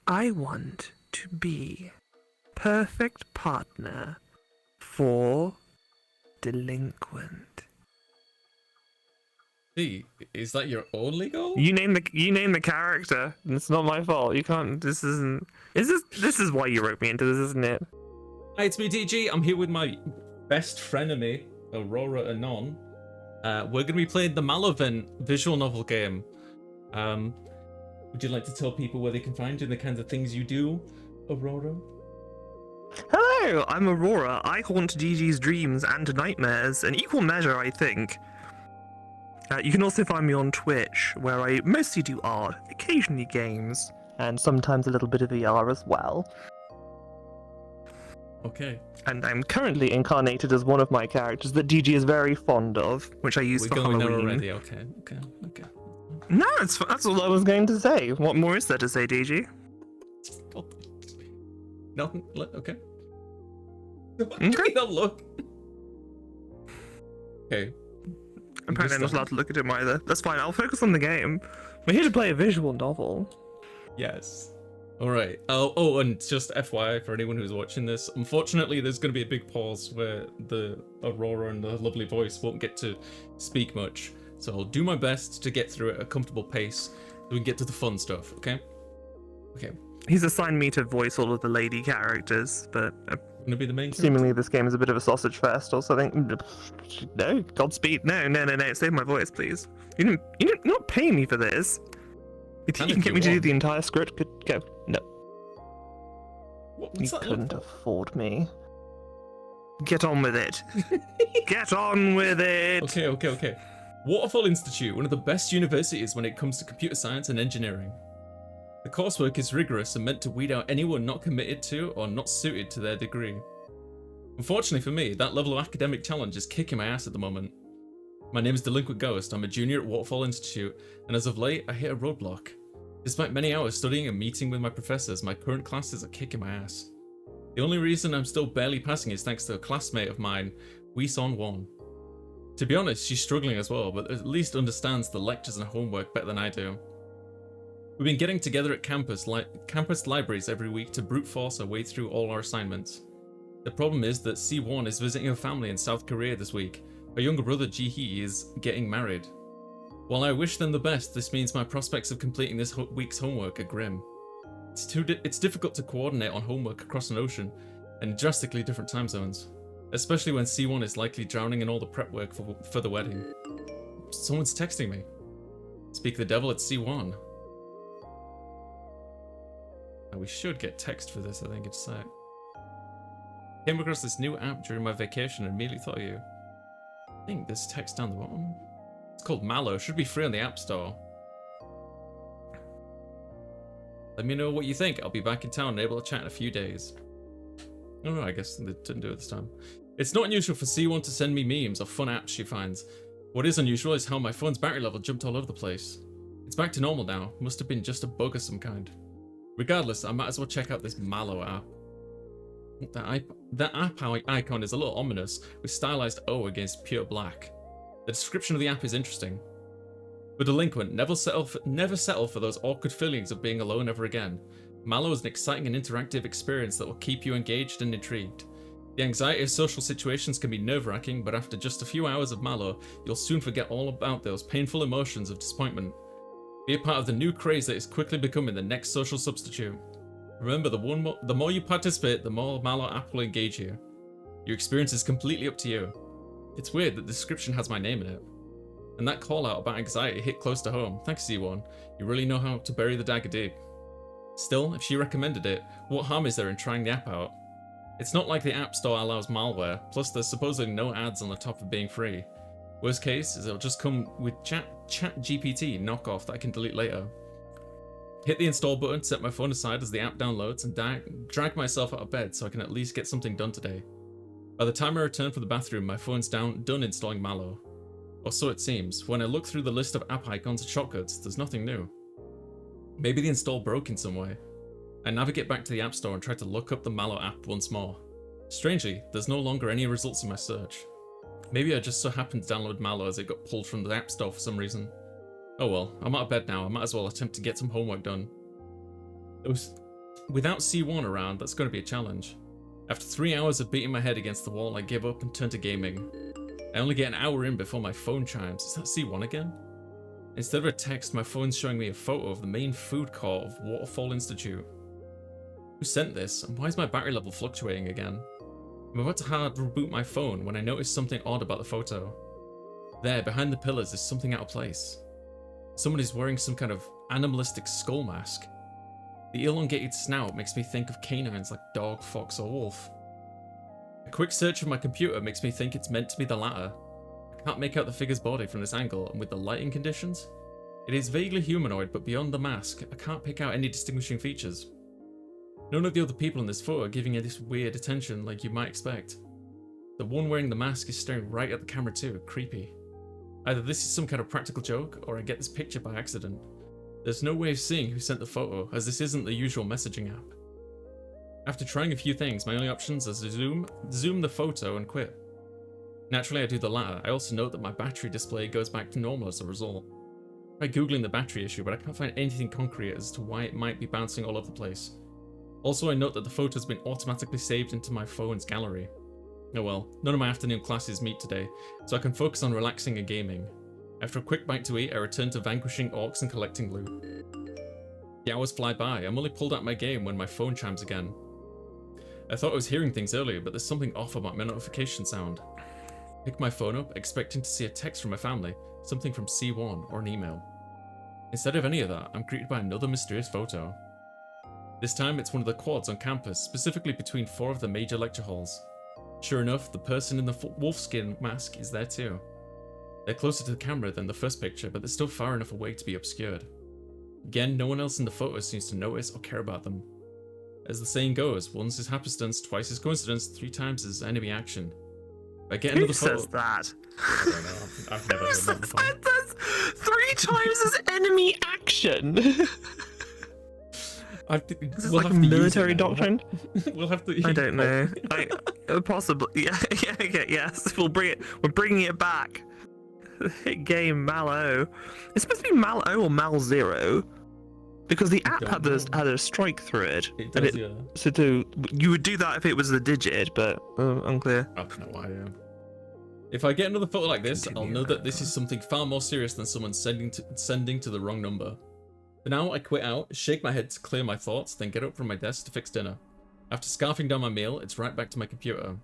I want to be perfect partner for delinquent. See, is that your only goal? You name the character. It's not my fault. You can't. This isn't. This is why you wrote me into this, isn't it? Hi, it's me, DG. I'm here with my best frenemy, AuroraAnon. We're gonna be playing the Mal0vent visual novel game. Would you like to tell people where they can find you and the kinds of things you do, Aurora? Hello, I'm Aurora. I haunt DG's dreams and nightmares in equal measure, I think. You can also find me on Twitch, where I mostly do art, occasionally games, and sometimes a little bit of VR as well. Okay. And I'm currently incarnated as one of my characters that DG is very fond of, which I use for Halloween. We're going there already. Okay. No, that's all I was going to say. What more is there to say, DG? Nothing. Okay. Okay. Give me the look. Okay. Apparently I'm not allowed to look at him either. That's fine, I'll focus on the game. We're here to play a visual novel. Yes. Alright. Oh, and just FYI for anyone who's watching this, unfortunately there's going to be a big pause where the Aurora and the lovely voice won't get to speak much. So I'll do my best to get through at a comfortable pace so we can get to the fun stuff, okay? Okay. He's assigned me to voice all of the lady characters, but Gonna be the main seemingly this game is a bit of a sausage fest or something. No, Godspeed. No, save my voice, please. You're not paying me for this. You think you can get me to do the entire script? Go. No. What's you that couldn't afford me. Get on with it. Get on with it. Okay. Waterfall Institute, one of the best universities when it comes to computer science and engineering. The coursework is rigorous and meant to weed out anyone not committed to or not suited to their degree. Unfortunately for me, that level of academic challenge is kicking my ass at the moment. My name is DelinquentGhost, I'm a junior at Waterfall Institute, and as of late, I hit a roadblock. Despite many hours studying and meeting with my professors, my current classes are kicking my ass. The only reason I'm still barely passing is thanks to a classmate of mine, Won. To be honest, she's struggling as well, but at least understands the lectures and homework better than I do. We've been getting together at campus libraries every week to brute force our way through all our assignments. The problem is that C1 is visiting her family in South Korea this week. Her younger brother Ji-hee is getting married. While I wish them the best, this means my prospects of completing this week's homework are grim. It's difficult to coordinate on homework across an ocean and drastically different time zones, especially when C1 is likely drowning in all the prep work for the wedding. Someone's texting me. Speak the devil, it's C1. And we should get text for this, I think, in a sec. Came across this new app during my vacation and immediately thought of you. I think there's text down the bottom. It's called Mal0vent, should be free on the App Store. Let me know what you think. I'll be back in town and able to chat in a few days. Oh, I guess they didn't do it this time. It's not unusual for C1 to send me memes or fun apps she finds. What is unusual is how my phone's battery level jumped all over the place. It's back to normal now. Must have been just a bug of some kind. Regardless, I might as well check out this Mal0vent app. That app icon is a little ominous, with stylized O against pure black. The description of the app is interesting. For delinquent, never settle for those awkward feelings of being alone ever again. Mal0vent is an exciting and interactive experience that will keep you engaged and intrigued. The anxiety of social situations can be nerve-wracking, but after just a few hours of Mal0vent, you'll soon forget all about those painful emotions of disappointment. Be a part of the new craze that is quickly becoming the next social substitute. Remember, the more you participate, the more Mal0vent app will engage you. Your experience is completely up to you. It's weird that the description has my name in it. And that call out about anxiety hit close to home. Thanks, C1. You really know how to bury the dagger deep. Still, if she recommended it, what harm is there in trying the app out? It's not like the App Store allows malware, plus there's supposedly no ads on the top of being free. Worst case is it'll just come with ChatGPT knockoff that I can delete later. Hit the install button, set my phone aside as the app downloads, and drag myself out of bed so I can at least get something done today. By the time I return from the bathroom, my phone's done installing Mal0vent. Or so it seems. When I look through the list of app icons and shortcuts, there's nothing new. Maybe the install broke in some way. I navigate back to the App Store and try to look up the Mal0vent app once more. Strangely, there's no longer any results in my search. Maybe I just so happened to download Mal0vent as it got pulled from the App Store for some reason. Oh well, I'm out of bed now, I might as well attempt to get some homework done. Without C1 around, that's going to be a challenge. After 3 hours of beating my head against the wall, I give up and turn to gaming. I only get an hour in before my phone chimes. Is that C1 again? Instead of a text, my phone's showing me a photo of the main food court of Waterfall Institute. Who sent this, and why is my battery level fluctuating again? I'm about to hard reboot my phone when I notice something odd about the photo. There, behind the pillars, is something out of place. Someone is wearing some kind of animalistic skull mask. The elongated snout makes me think of canines like dog, fox, or wolf. A quick search of my computer makes me think it's meant to be the latter. I can't make out the figure's body from this angle, and with the lighting conditions, it is vaguely humanoid, but beyond the mask, I can't pick out any distinguishing features. None of the other people in this photo are giving it this weird attention like you might expect. The one wearing the mask is staring right at the camera too, creepy. Either this is some kind of practical joke, or I get this picture by accident. There's no way of seeing who sent the photo, as this isn't the usual messaging app. After trying a few things, my only options are to zoom the photo and quit. Naturally, I do the latter. I also note that my battery display goes back to normal as a result. I tried googling the battery issue, but I can't find anything concrete as to why it might be bouncing all over the place. Also, I note that the photo has been automatically saved into my phone's gallery. Oh well, none of my afternoon classes meet today, so I can focus on relaxing and gaming. After a quick bite to eat, I return to vanquishing orcs and collecting loot. The hours fly by. I'm only pulled out my game when my phone chimes again. I thought I was hearing things earlier, but there's something off about my notification sound. I pick my phone up, expecting to see a text from my family, something from C1 or an email. Instead of any of that, I'm greeted by another mysterious photo. This time it's one of the quads on campus, specifically between 4 of the major lecture halls. Sure enough, the person in the wolfskin mask is there too. They're closer to the camera than the first picture, but they're still far enough away to be obscured. Again, no one else in the photo seems to notice or care about them. As the saying goes, once is happenstance, twice is coincidence, 3 times is enemy action. If I get another photo... Who says that? I don't know. I've never heard that before. That's 3 times as enemy action. Is this like a military doctrine? We'll have to. I don't know. Possibly. Yeah. Yes. We're bringing it back. The hit game Mal0. It's supposed to be Mal0 or Mal0, because the app had a strike through it. It does, yeah. So you would do that if it was the digit, but unclear. I have no idea. If I get another photo like this, I'll know that this is something far more serious than someone sending to the wrong number. For now, I quit out, shake my head to clear my thoughts, then get up from my desk to fix dinner. After scarfing down my meal, it's right back to my computer.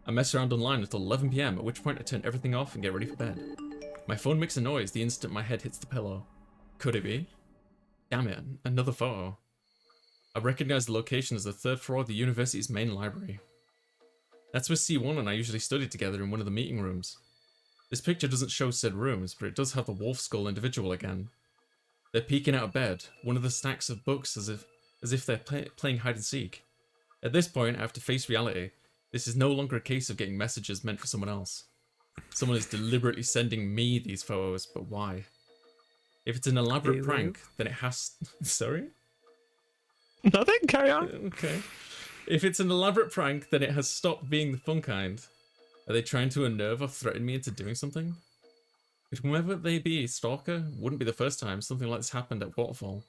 I mess around online until 11 PM, at which point I turn everything off and get ready for bed. My phone makes a noise the instant my head hits the pillow. Could it be? Damn it, another photo. I recognize the location as the 3rd floor of the university's main library. That's where C1 and I usually studied together in one of the meeting rooms. This picture doesn't show said rooms, but it does have the wolf skull individual again. They're peeking out of bed, one of the stacks of books as if they're playing hide and seek. At this point, I have to face reality. This is no longer a case of getting messages meant for someone else. Someone is deliberately sending me these photos, but why? If it's an elaborate prank, then it has... Sorry? Nothing, carry on. Okay. If it's an elaborate prank, then it has stopped being the fun kind. Are they trying to unnerve or threaten me into doing something? If whoever they be a stalker, wouldn't be the first time something like this happened at Waterfall.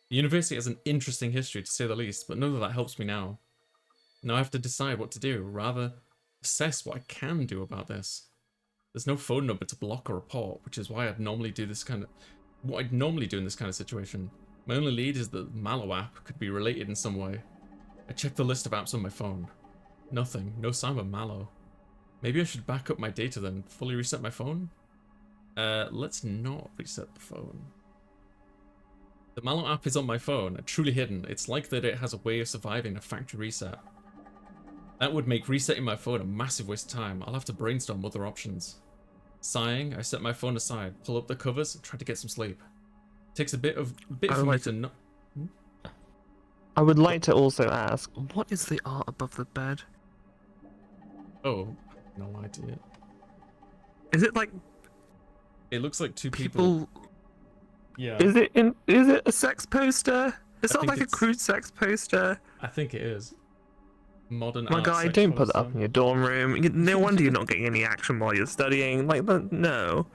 The university has an interesting history to say the least, but none of that helps me now. Now I have to decide what to do, rather assess what I can do about this. There's no phone number to block or report, which is why I'd normally do what I'd normally do in this kind of situation. My only lead is that the Mal0vent app could be related in some way. I checked the list of apps on my phone. Nothing, no sign of Mal0vent. Maybe I should back up my data then, fully reset my phone? Let's not reset the phone. The Mal0vent app is on my phone, truly hidden. It's like that it has a way of surviving a factory reset. That would make resetting my phone a massive waste of time. I'll have to brainstorm other options. Sighing, I set my phone aside, pull up the covers, and try to get some sleep. It takes a bit for me to not... I would like to also ask, what is the art above the bed? Oh, no idea. Is it like... It looks like two people... Yeah. Is it a sex poster? It's not like a crude sex poster. I think it is. Modern My guy, don't put that up in your dorm room. No wonder you're not getting any action while you're studying. Like, no.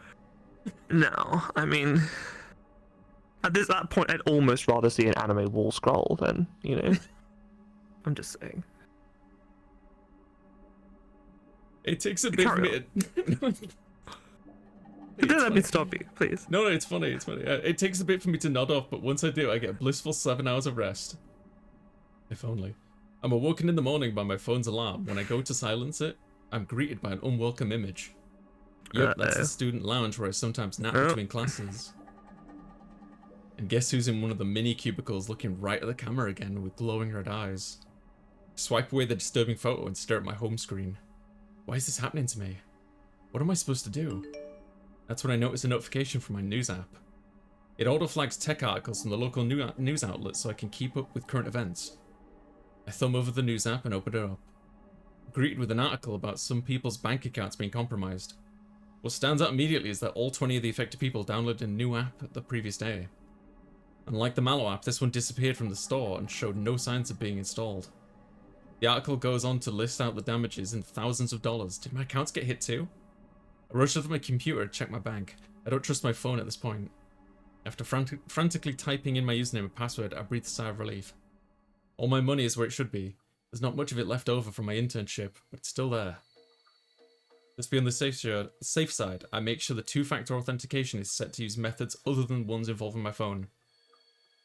No, I mean... At that point, I'd almost rather see an anime wall scroll than, you know. I'm just saying. It takes a bit for me to... Don't let me stop you, please. No, it's funny, it's funny. It takes a bit for me to nod off, but once I do, I get a blissful 7 hours of rest. If only. I'm awoken in the morning by my phone's alarm. When I go to silence it, I'm greeted by an unwelcome image. Yep, that's the student lounge where I sometimes nap between classes. And guess who's in one of the mini cubicles looking right at the camera again with glowing red eyes. Swipe away the disturbing photo and stare at my home screen. Why is this happening to me? What am I supposed to do? That's when I notice a notification from my news app. It auto-flags tech articles from the local news outlet so I can keep up with current events. I thumb over the news app and open it up. Greeted with an article about some people's bank accounts being compromised. What stands out immediately is that all 20 of the affected people downloaded a new app the previous day. Unlike the Mal0vent app, this one disappeared from the store and showed no signs of being installed. The article goes on to list out the damages in thousands of dollars. Did my accounts get hit too? I rush over my computer to check my bank. I don't trust my phone at this point. After frantically typing in my username and password, I breathe a sigh of relief. All my money is where it should be. There's not much of it left over from my internship, but it's still there. Let's be on the safe side. I make sure the two-factor authentication is set to use methods other than ones involving my phone.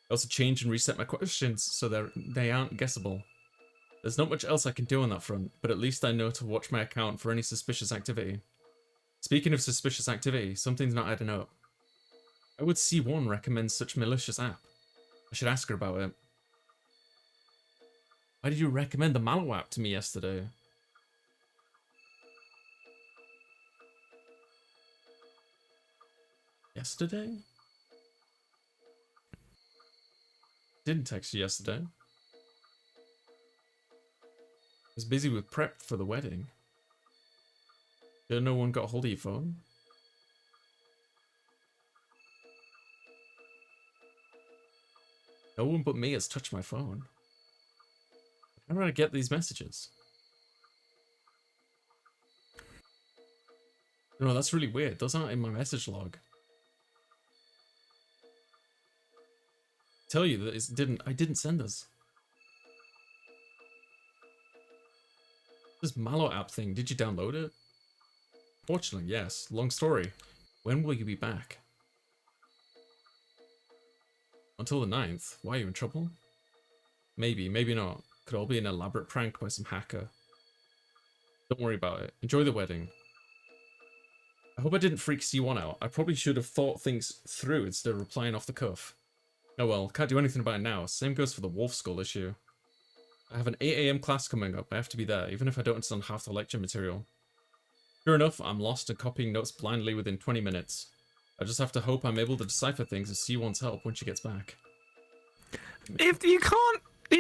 I also change and reset my questions so they aren't guessable. There's not much else I can do on that front, but at least I know to watch my account for any suspicious activity. Speaking of suspicious activity, something's not adding up. Why would C1 recommend such malicious app? I should ask her about it. Why did you recommend the Mal0vent app to me yesterday? Yesterday? Didn't text you yesterday. I was busy with prep for the wedding. Did no one got a hold of your phone? No one but me has touched my phone. How do I get these messages? No, that's really weird. Those aren't in my message log. Tell you that I didn't send those. This Mal0vent app thing, did you download it? Fortunately, yes. Long story. When will you be back? Until the 9th. Why, are you in trouble? Maybe, maybe not. Could all be an elaborate prank by some hacker. Don't worry about it. Enjoy the wedding. I hope I didn't freak C1 out. I probably should have thought things through instead of replying off the cuff. Oh well, can't do anything about it now. Same goes for the Wolf Skull issue. I have an 8 AM class coming up. I have to be there, even if I don't understand half the lecture material. Sure enough, I'm lost and copying notes blindly within 20 minutes. I just have to hope I'm able to decipher things with C1's help when she gets back. If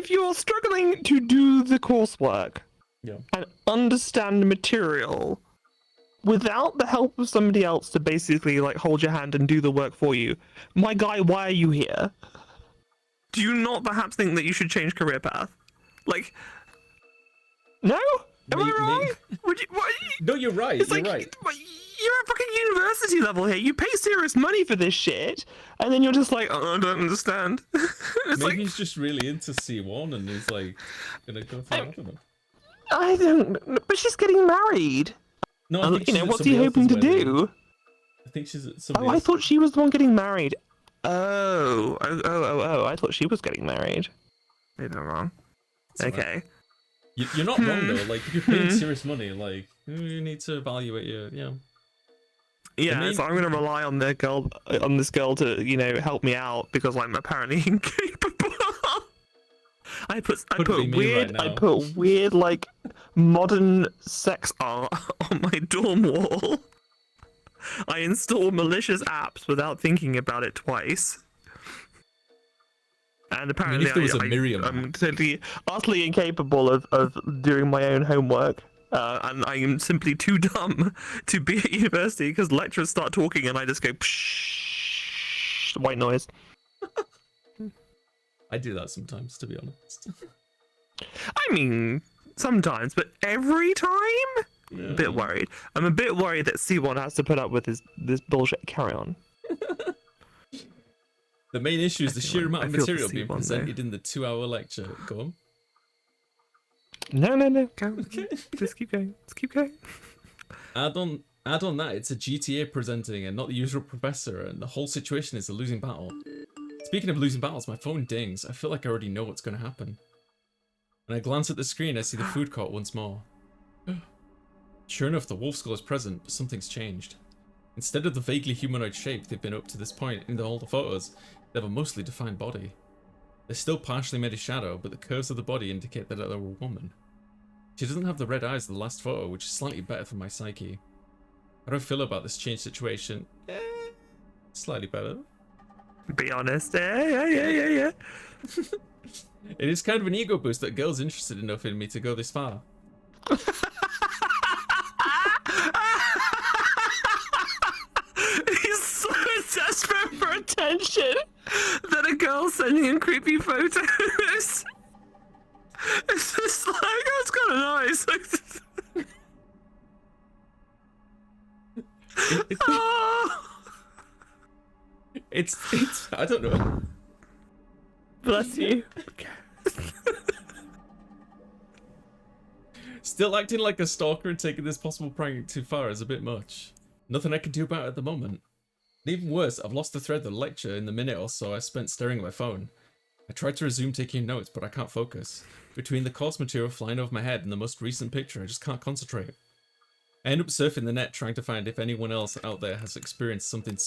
you're struggling to do the coursework and understand the material without the help of somebody else to basically like hold your hand and do the work for you, my guy, why are you here? Do you not perhaps think that you should change career path? Like, no? Am I wrong? Would you, what? No, you're right. It's you're like, right. You're at fucking university level here. You pay serious money for this shit, and then you're just like, oh, I don't understand. Maybe like, he's just really into C1 and he's like gonna go for that. I don't know, but she's getting married. No, I think you know, what's he hoping to do? I think she's at somebody I thought she was the one getting married. Oh, I thought she was getting married. Maybe I'm wrong. That's okay. Right. You're not wrong though. Like, if you're paying serious money, like, you need to evaluate your, Yeah, so I'm gonna rely on this girl to, you know, help me out because I'm apparently incapable. I put weird like modern sex art on my dorm wall. I install malicious apps without thinking about it twice. And apparently I'm totally, utterly incapable of doing my own homework. And I am simply too dumb to be at university because lecturers start talking and I just go pshh, white noise. I do that sometimes, to be honest. I mean, sometimes, but every time? Yeah. A bit worried. I'm a bit worried that C1 has to put up with this bullshit. Carry on. The main issue is the sheer amount of material the being C1 presented though. in the 2-hour lecture. Go on. No. Go. Okay. Just keep going. Just keep going. Add on that, it's a GTA presenting and not the usual professor, and the whole situation is a losing battle. Speaking of losing battles, my phone dings. I feel like I already know what's going to happen. When I glance at the screen, I see the food court once more. Sure enough, the wolf skull is present, but something's changed. Instead of the vaguely humanoid shape they've been up to this point in all the photos, they have a mostly defined body. They're still partially made of shadow, but the curves of the body indicate that they're a woman. She doesn't have the red eyes of the last photo, which is slightly better for my psyche. How do I feel about this changed situation? Slightly better. Be honest. Yeah. It is kind of an ego boost that a girl's interested enough in me to go this far. He's so desperate for attention that a girl's sending him creepy photos. It's just like, oh, it's kind of nice. Oh. It's I don't know. Bless you. Still acting like a stalker and taking this possible prank too far is a bit much. Nothing I can do about it at the moment. And even worse, I've lost the thread of the lecture in the minute or so I spent staring at my phone. I tried to resume taking notes, but I can't focus. Between the course material flying over my head and the most recent picture, I just can't concentrate. I end up surfing the net trying to find if anyone else out there has experienced something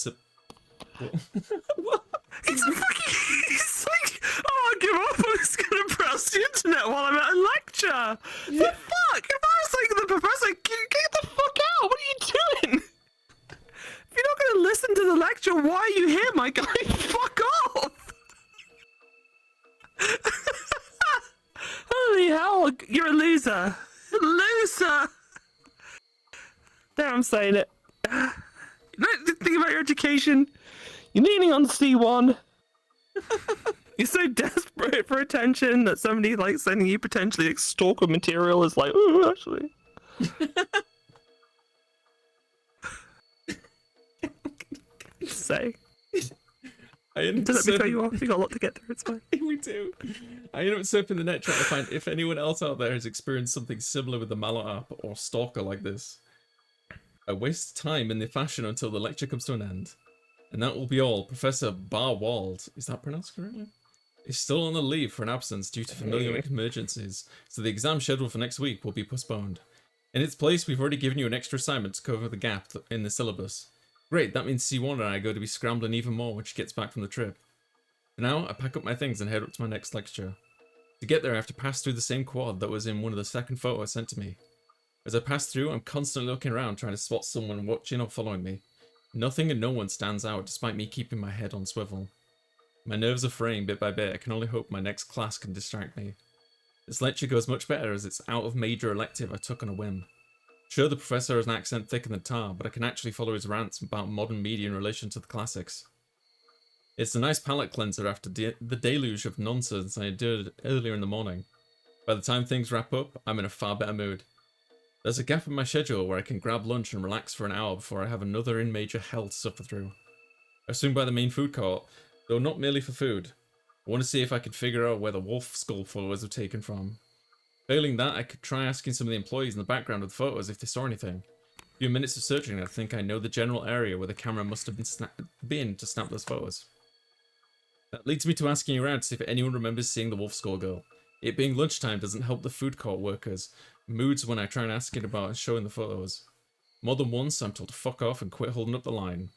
What? He's like, oh, I give up. I'm just gonna browse the internet while I'm at a lecture. The fuck? If I was like the professor, get the fuck out. What are you doing? If you're not gonna listen to the lecture, why are you here, my guy? Fuck off. Holy hell, you're a loser. Loser. There, I'm saying it. Think about your education. You're leaning on C1. You're so desperate for attention that somebody like sending you potentially like stalker material is like, ooh, actually. Say. Does that throw you off? We got a lot to get through. It's fine. We do. I end up surfing the net trying to find if anyone else out there has experienced something similar with the Mal0vent app or stalker like this. I waste time in the fashion until the lecture comes to an end. And that will be all. Professor Barwald, is that pronounced correctly? Is still on the leave for an absence due to familial emergencies, so the exam schedule for next week will be postponed. In its place, we've already given you an extra assignment to cover the gap in the syllabus. Great, that means C1 and I are going to be scrambling even more when she gets back from the trip. For now, I pack up my things and head up to my next lecture. To get there, I have to pass through the same quad that was in one of the second photos sent to me. As I pass through, I'm constantly looking around trying to spot someone watching or following me. Nothing and no one stands out despite me keeping my head on swivel. My nerves are fraying bit by bit. I can only hope my next class can distract me. This lecture goes much better as it's out of major elective I took on a whim. Sure, the professor has an accent thicker than tar, but I can actually follow his rants about modern media in relation to the classics. It's a nice palate cleanser after the deluge of nonsense I endured earlier in the morning. By the time things wrap up, I'm in a far better mood. There's a gap in my schedule where I can grab lunch and relax for an hour before I have another in major hell to suffer through. I swing by the main food court, though not merely for food. I want to see if I could figure out where the wolf skull photos were taken from. Failing that, I could try asking some of the employees in the background of the photos if they saw anything. A few minutes of searching, I think I know the general area where the camera must have been to snap those photos. That leads me to asking around to see if anyone remembers seeing the wolf skull girl. It being lunchtime doesn't help the food court workers' moods when I try and ask it about and showing the photos. More than once, I'm told to fuck off and quit holding up the line.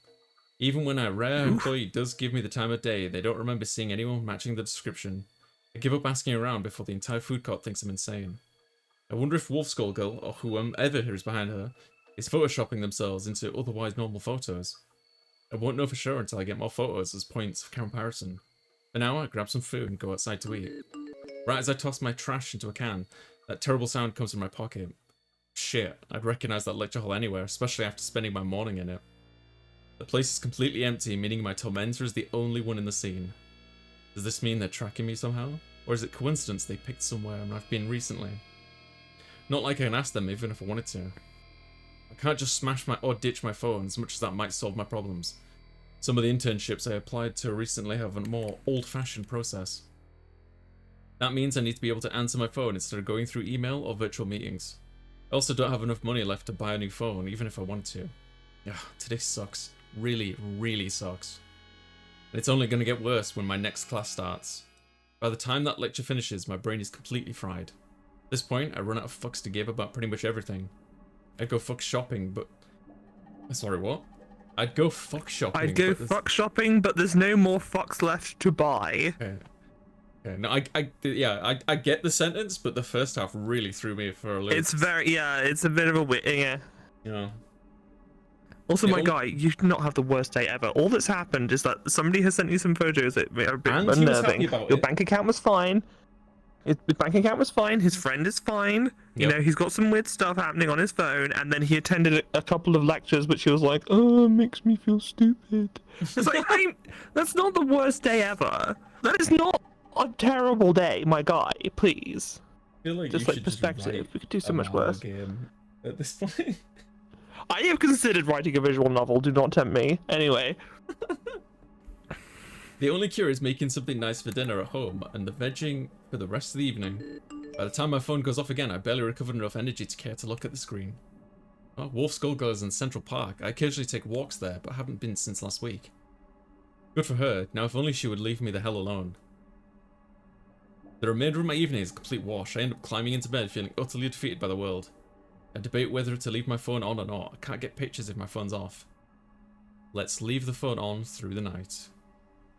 Even when a rare employee does give me the time of day, they don't remember seeing anyone matching the description. I give up asking around before the entire food court thinks I'm insane. I wonder if Wolf Skull Girl, or whoever is behind her, is photoshopping themselves into otherwise normal photos. I won't know for sure until I get more photos as points of comparison. For now, I grab some food and go outside to eat. Right as I toss my trash into a can, that terrible sound comes from my pocket. Shit, I'd recognize that lecture hall anywhere, especially after spending my morning in it. The place is completely empty, meaning my tormentor is the only one in the scene. Does this mean they're tracking me somehow? Or is it coincidence they picked somewhere and I've been recently? Not like I can ask them even if I wanted to. I can't just smash or ditch my phone as much as that might solve my problems. Some of the internships I applied to recently have a more old-fashioned process. That means I need to be able to answer my phone instead of going through email or virtual meetings. I also don't have enough money left to buy a new phone, even if I want to. Yeah, today sucks. Really, really sucks. And it's only going to get worse when my next class starts. By the time that lecture finishes, my brain is completely fried. At this point, I run out of fucks to give about pretty much everything. I'd go fuck shopping, but... Sorry, what? I'd go fuck shopping. I'd go fuck shopping, but there's no more fucks left to buy. Okay. Okay. No, I get the sentence, but the first half really threw me for a loop. It's very, yeah, it's a bit of a yeah. Yeah. Also, my guy, you do not have the worst day ever. All that's happened is that somebody has sent you some photos that are a bit unnerving. Your bank account was fine. His bank account was fine. His friend is fine. You know, he's got some weird stuff happening on his phone, and then he attended a couple of lectures, which he was like, "Oh, it makes me feel stupid." It's like, that's not the worst day ever. That is not a terrible day, my guy. Please. I feel like just like perspective. We could do so much worse. Game at this point. I have considered writing a visual novel. Do not tempt me. Anyway. The only cure is making something nice for dinner at home and the vegging for the rest of the evening. By the time my phone goes off again, I barely recovered enough energy to care to look at the screen. Oh, Wolf Skullgirl is in Central Park. I occasionally take walks there, but haven't been since last week. Good for her. Now if only she would leave me the hell alone. The remainder of my evening is a complete wash. I end up climbing into bed feeling utterly defeated by the world. I debate whether to leave my phone on or not. I can't get pictures if my phone's off. Let's leave the phone on through the night.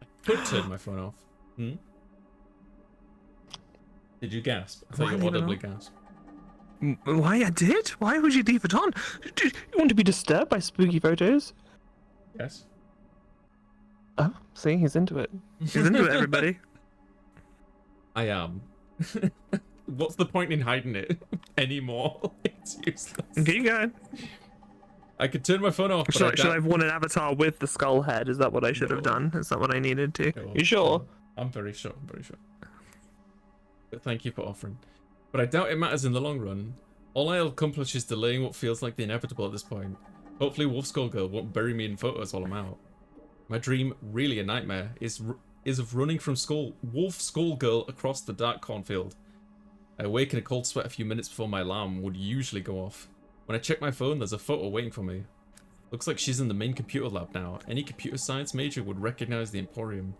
I could turn my phone off. Hmm? Did you gasp? I thought you audibly gasped. Why I did? Why would you leave it on? Do you want to be disturbed by spooky photos? Yes. Oh, see, he's into it. He's into it, everybody. I am. What's the point in hiding it anymore? It's useless. Keep going. I could turn my phone off. Should I have worn an avatar with the skull head? Is that what I should have done? Is that what I needed to? Sure. You sure? I'm very sure. I'm very sure. But thank you for offering. But I doubt it matters in the long run. All I'll accomplish is delaying what feels like the inevitable at this point. Hopefully Wolf Skullgirl won't bury me in photos while I'm out. My dream, really a nightmare, is of running from Wolf Skullgirl across the dark cornfield. I awake in a cold sweat a few minutes before my alarm would usually go off. When I check my phone, there's a photo waiting for me. Looks like she's in the main computer lab now. Any computer science major would recognize the Emporium.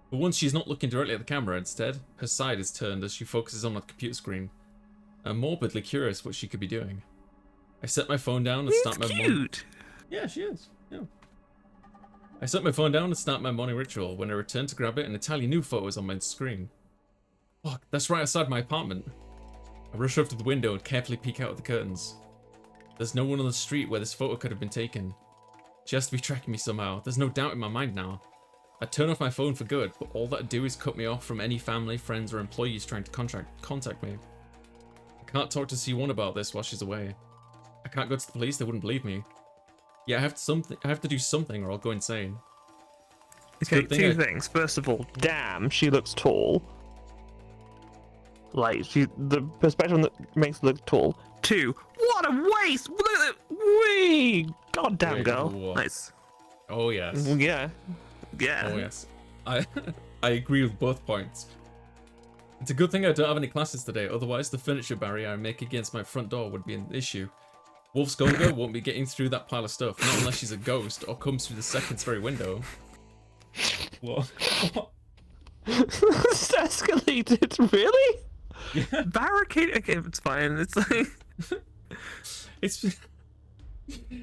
But once she's not looking directly at the camera, instead, her side is turned as she focuses on the computer screen. I'm morbidly curious what she could be doing. I set my phone down and start my morning. Yeah, she is. Yeah. I set my phone down and start my morning ritual. When I return to grab it, an entirely new photo is on my screen. Fuck, that's right outside my apartment. I rush over to the window and carefully peek out of the curtains. There's no one on the street where this photo could have been taken. She has to be tracking me somehow. There's no doubt in my mind now. I turn off my phone for good, but all that do is cut me off from any family, friends, or employees trying to contact me. I can't talk to C1 about this while she's away. I can't go to the police, they wouldn't believe me. Yeah, I have to do something or I'll go insane. Okay, two things. First of all, damn, she looks tall. Like, the perspective that makes her look tall. Two, what a waste! Look at that! Wee! God damn, girl. Nice. Oh, yes. Yeah. Yeah. Oh, yes. I agree with both points. It's a good thing I don't have any classes today, otherwise the furniture barrier I make against my front door would be an issue. Wolf Skullgirl won't be getting through that pile of stuff, not unless she's a ghost or comes through the second story window. What? It's escalated, really? Yeah. Barricade. Okay, it's fine. It's like.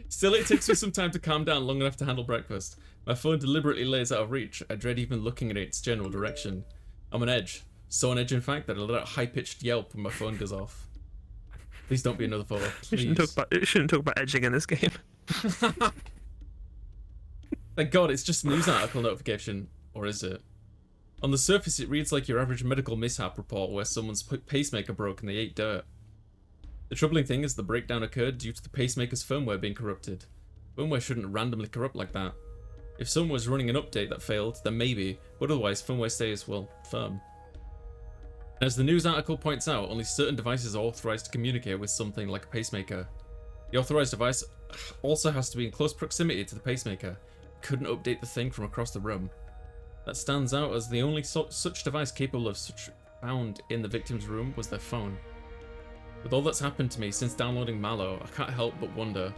Still, it takes me some time to calm down long enough to handle breakfast. My phone deliberately lays out of reach. I dread even looking at its general direction. I'm on edge. So on edge, in fact, that I let out a high-pitched yelp when my phone goes off. Please don't be another photo. Please. We shouldn't talk about edging in this game. Thank God, it's just a news article notification. Or is it? On the surface, it reads like your average medical mishap report where someone's pacemaker broke and they ate dirt. The troubling thing is the breakdown occurred due to the pacemaker's firmware being corrupted. Firmware shouldn't randomly corrupt like that. If someone was running an update that failed, then maybe, but otherwise firmware stays, well, firm. As the news article points out, only certain devices are authorized to communicate with something like a pacemaker. The authorized device also has to be in close proximity to the pacemaker. couldn't update the thing from across the room. That stands out as the only such device capable of such found in the victim's room was their phone. With all that's happened to me since downloading Mal0vent, I can't help but wonder,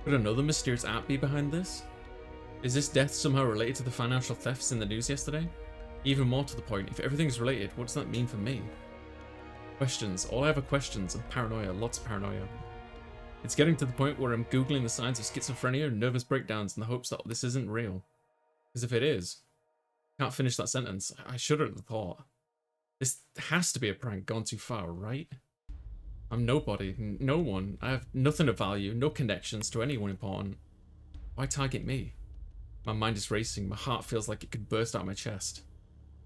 could another mysterious app be behind this? Is this death somehow related to the financial thefts in the news yesterday? Even more to the point, if everything's related, what does that mean for me? Questions. All I have are questions and paranoia, lots of paranoia. It's getting to the point where I'm googling the signs of schizophrenia and nervous breakdowns in the hopes that this isn't real. Because if it is, I can't finish that sentence. I shudder at the thought. This has to be a prank gone too far, right? I'm nobody, no one. I have nothing of value, no connections to anyone important. Why target me? My mind is racing, my heart feels like it could burst out of my chest.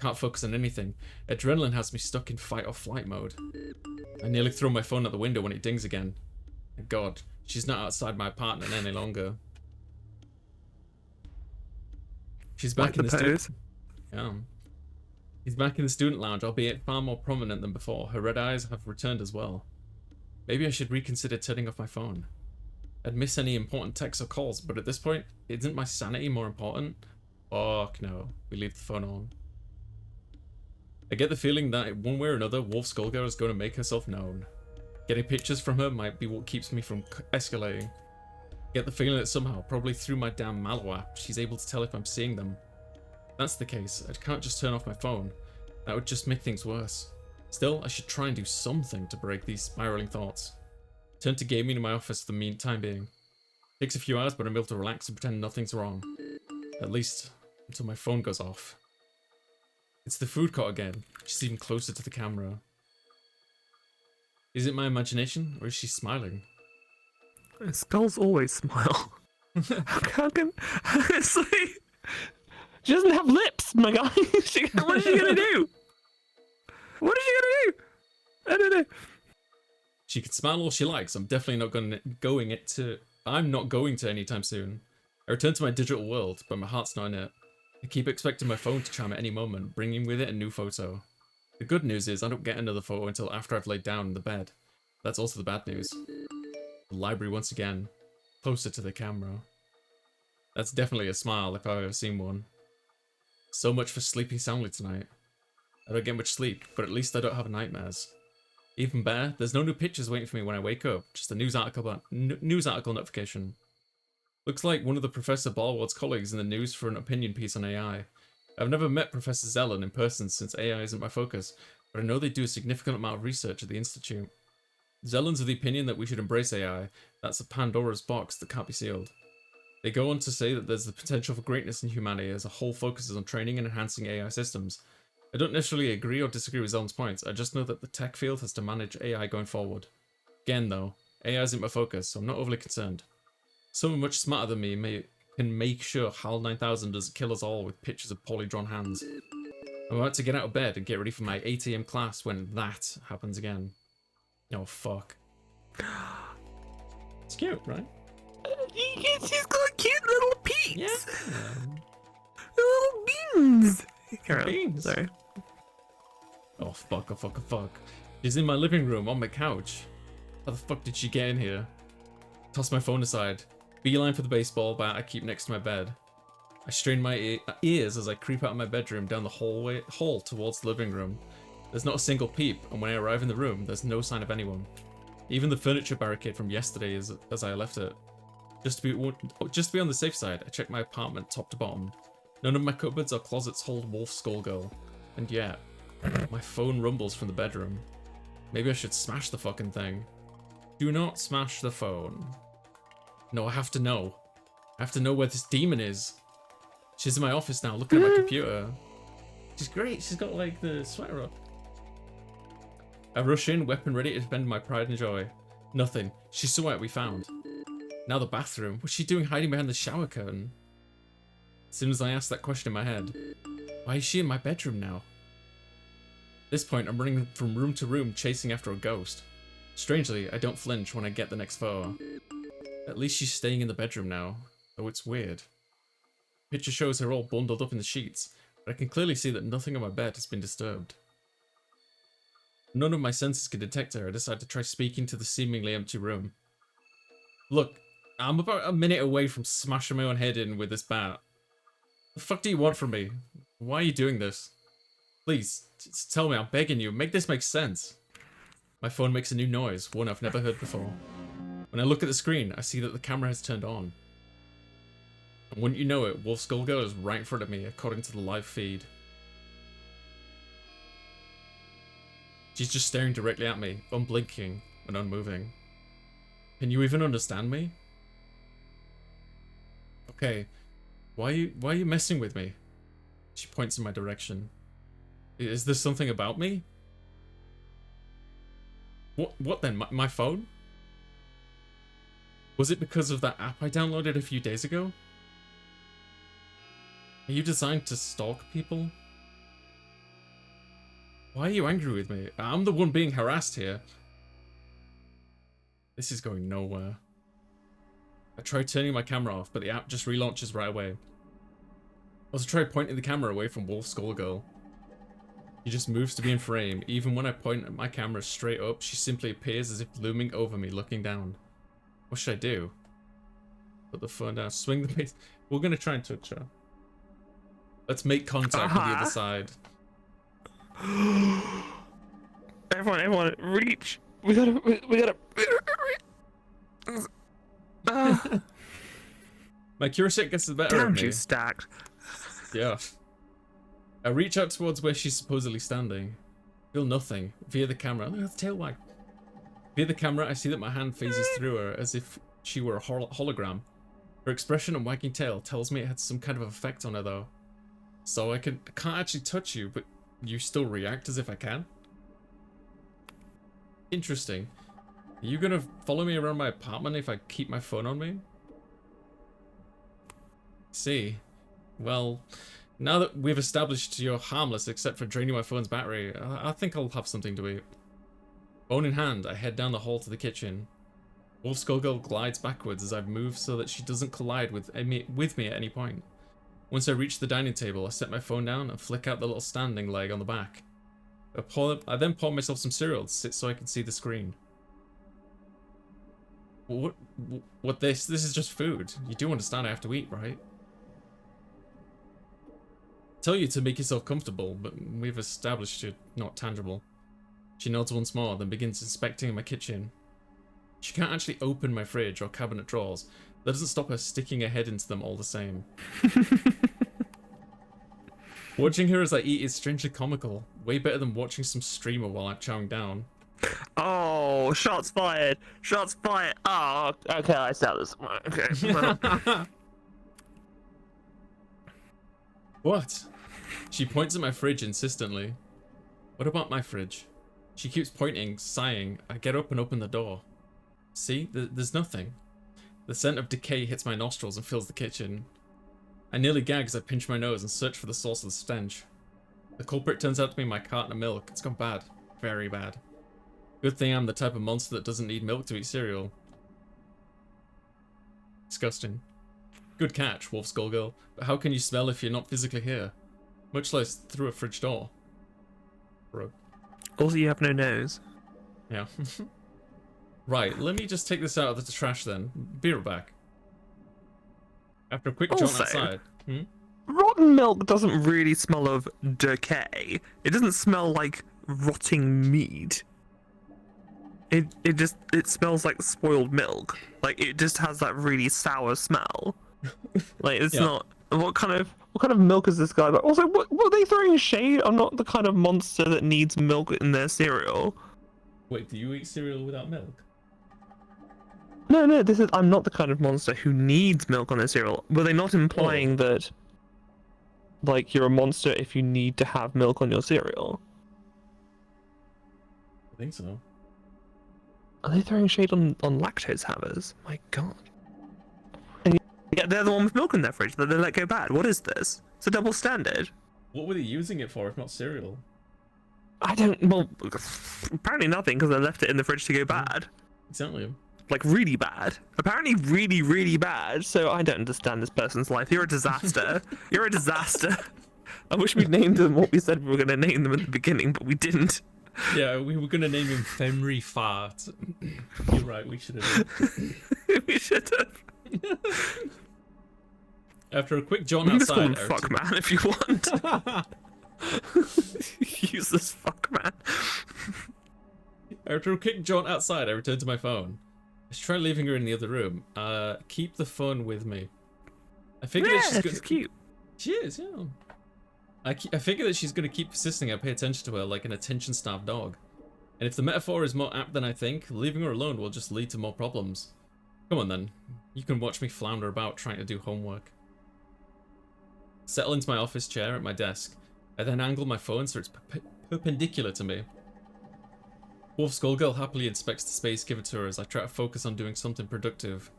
Can't focus on anything. Adrenaline has me stuck in fight or flight mode. I nearly throw my phone out the window when it dings again. Thank God, she's not outside my apartment any longer. She's back in the student. Yeah. He's back in the student lounge, albeit far more prominent than before. Her red eyes have returned as well. Maybe I should reconsider turning off my phone. I'd miss any important texts or calls, but at this point, isn't my sanity more important? Fuck no, we leave the phone on. I get the feeling that one way or another, Wolf Skullgirl is going to make herself known. Getting pictures from her might be what keeps me from escalating. Get the feeling that somehow, probably through my damn Mal0vent app, she's able to tell if I'm seeing them. If that's the case, I can't just turn off my phone. That would just make things worse. Still, I should try and do something to break these spiraling thoughts. Turn to gaming in my office for the meantime being. Takes a few hours, but I'm able to relax and pretend nothing's wrong. At least, until my phone goes off. It's the food court again. She's even closer to the camera. Is it my imagination, or is she smiling? Skulls always smile. How can... It's like... She doesn't have lips, my guy. What is she gonna do? What is she gonna do? I don't know. She can smile all she likes. I'm definitely not I'm not going to anytime soon. I return to my digital world, but my heart's not in it. I keep expecting my phone to chime at any moment, bringing with it a new photo. The good news is I don't get another photo until after I've laid down in the bed. That's also the bad news. The library once again, closer to the camera. That's definitely a smile if I've ever seen one. So much for sleeping soundly tonight. I don't get much sleep, but at least I don't have nightmares. Even better, there's no new pictures waiting for me when I wake up, just a news article notification. Looks like one of the Professor Barward's colleagues in the news for an opinion piece on AI. I've never met Professor Zellen in person since AI isn't my focus, but I know they do a significant amount of research at the Institute. Zellen's of the opinion that we should embrace AI, that's a Pandora's box that can't be sealed. They go on to say that there's the potential for greatness in humanity as a whole focuses on training and enhancing AI systems. I don't necessarily agree or disagree with Zellen's points, I just know that the tech field has to manage AI going forward. Again though, AI isn't my focus, so I'm not overly concerned. Someone much smarter than me can make sure HAL 9000 doesn't kill us all with pictures of poorly drawn hands. I'm about to get out of bed and get ready for my 8 AM class when that happens again. Oh fuck. It's cute, right? She's got cute little peaks! Yeah. Little beans! Beans? Sorry. Oh fuck, oh fuck, oh fuck. She's in my living room on my couch. How the fuck did she get in here? Toss my phone aside. Beeline for the baseball bat I keep next to my bed. I strain my ears as I creep out of my bedroom down the hall towards the living room. There's not a single peep, and when I arrive in the room, there's no sign of anyone. Even the furniture barricade from yesterday is as I left it. Just to be on the safe side, I check my apartment top to bottom. None of my cupboards or closets hold Wolf Skullgirl. And yet, my phone rumbles from the bedroom. Maybe I should smash the fucking thing. Do not smash the phone. No, I have to know. I have to know where this demon is. She's in my office now, looking at my computer. She's great, she's got like the sweater up. I rush in, weapon ready to defend my pride and joy. Nothing. She's somewhere we found. Now the bathroom. What's she doing hiding behind the shower curtain? As soon as I ask that question in my head, why is she in my bedroom now? At this point, I'm running from room to room chasing after a ghost. Strangely, I don't flinch when I get the next photo. At least she's staying in the bedroom now, though it's weird. The picture shows her all bundled up in the sheets, but I can clearly see that nothing on my bed has been disturbed. None of my senses can detect her. I decide to try speaking to the seemingly empty room. Look, I'm about a minute away from smashing my own head in with this bat. The fuck do you want from me? Why are you doing this? Please, just tell me, I'm begging you, make this make sense. My phone makes a new noise, one I've never heard before. When I look at the screen, I see that the camera has turned on. And wouldn't you know it, Wolf Skull Girl is right in front of me, according to the live feed. She's just staring directly at me, unblinking and unmoving. Can you even understand me? Okay, why are you messing with me? She points in my direction. Is there something about me? What then? My phone? Was it because of that app I downloaded a few days ago? Are you designed to stalk people? Why are you angry with me? I'm the one being harassed here. This is going nowhere. I tried turning my camera off, but the app just relaunches right away. I also tried pointing the camera away from Wolf Skull Girl. She just moves to be in frame. Even when I point at my camera straight up, she simply appears as if looming over me, looking down. What should I do? Put the phone down, swing the base. We're gonna try and touch her. Let's make contact with the other side. Everyone, reach! We gotta. My curiosity gets the better of me. Damn, you stacked. Yeah. I reach out towards where she's supposedly standing. Feel nothing. Via the camera. Look at the tail wag. Via the camera, I see that my hand phases through her as if she were a hologram. Her expression and wagging tail tells me it had some kind of effect on her though. So I can't actually touch you, but you still react as if I can? Interesting. Are you gonna follow me around my apartment if I keep my phone on me? See. Well, now that we've established you're harmless except for draining my phone's battery, I think I'll have something to eat. Phone in hand, I head down the hall to the kitchen. Wolf Skull Girl glides backwards as I move so that she doesn't collide with me at any point. Once I reach the dining table, I set my phone down and flick out the little standing leg on the back. I then pour myself some cereal to sit so I can see the screen. What this? This is just food. You do understand I have to eat, right? Tell you to make yourself comfortable, but we've established you're not tangible. She nods once more, then begins inspecting my kitchen. She can't actually open my fridge or cabinet drawers. That doesn't stop her sticking her head into them all the same. Watching her as I eat is strangely comical. Way better than watching some streamer while I'm chowing down. Oh, shots fired! Shots fired! Oh, okay, I saw this. Okay. Well. What? She points at my fridge insistently. What about my fridge? She keeps pointing, sighing. I get up and open the door. See? There's nothing. The scent of decay hits my nostrils and fills the kitchen. I nearly gag as I pinch my nose and search for the source of the stench. The culprit turns out to be my carton of milk. It's gone bad. Very bad. Good thing I'm the type of monster that doesn't need milk to eat cereal. Disgusting. Good catch, Wolf Skull Girl. But how can you smell if you're not physically here? Much less through a fridge door. Bro. Also, you have no nose. Yeah. Right, let me just take this out of the trash then. Be right back. After a quick jaunt outside. Rotten milk doesn't really smell of decay. It doesn't smell like rotting meat. It smells like spoiled milk. Like it just has that really sour smell. Like it's not. What kind of milk is this guy? But also, what are they throwing shade? I'm not the kind of monster that needs milk in their cereal. Wait, do you eat cereal without milk? No, I'm not the kind of monster who needs milk on their cereal. Were they not implying that, like, you're a monster if you need to have milk on your cereal? I think so. Are they throwing shade on lactose havers? My god. And yeah, they're the one with milk in their fridge that they let go bad. What is this? It's a double standard. What were they using it for if not cereal? I don't... Well, apparently nothing, because they left it in the fridge to go bad. Exactly. Like, really bad. Apparently really, really bad. So I don't understand this person's life. You're a disaster. You're a disaster. I wish we'd named them what we said we were going to name them at the beginning, but we didn't. Yeah, we were going to name him Femry Fart. You're right, we should have. We should have. After a quick jaunt You can just call him outside, fuck man if you want. Use this fuck man. After a quick jaunt outside, I returned to my phone. I should try leaving her in the other room. Keep the phone with me. I figured that She's cute. She is, yeah. I figure that she's gonna keep persisting. I pay attention to her like an attention-starved dog. And if the metaphor is more apt than I think, leaving her alone will just lead to more problems. Come on then. You can watch me flounder about trying to do homework. Settle into my office chair at my desk. I then angle my phone so it's perpendicular to me. Wolf Skullgirl happily inspects the space given to her as I try to focus on doing something productive.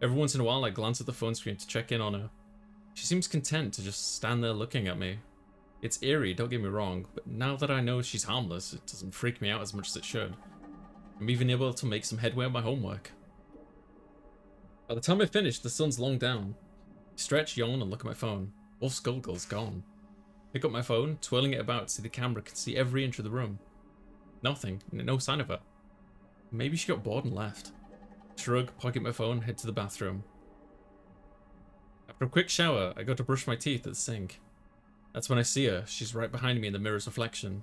Every once in a while I glance at the phone screen to check in on her. She seems content to just stand there looking at me. It's eerie, don't get me wrong, but now that I know she's harmless, it doesn't freak me out as much as it should. I'm even able to make some headway on my homework. By the time I finish, the sun's long down. I stretch, yawn, and look at my phone. Wolf Skullgirl's gone. Pick up my phone, twirling it about so the camera can see every inch of the room. Nothing, no sign of her. Maybe she got bored and left. Shrug, pocket my phone, head to the bathroom. After a quick shower, I go to brush my teeth at the sink. That's when I see her. She's right behind me in the mirror's reflection.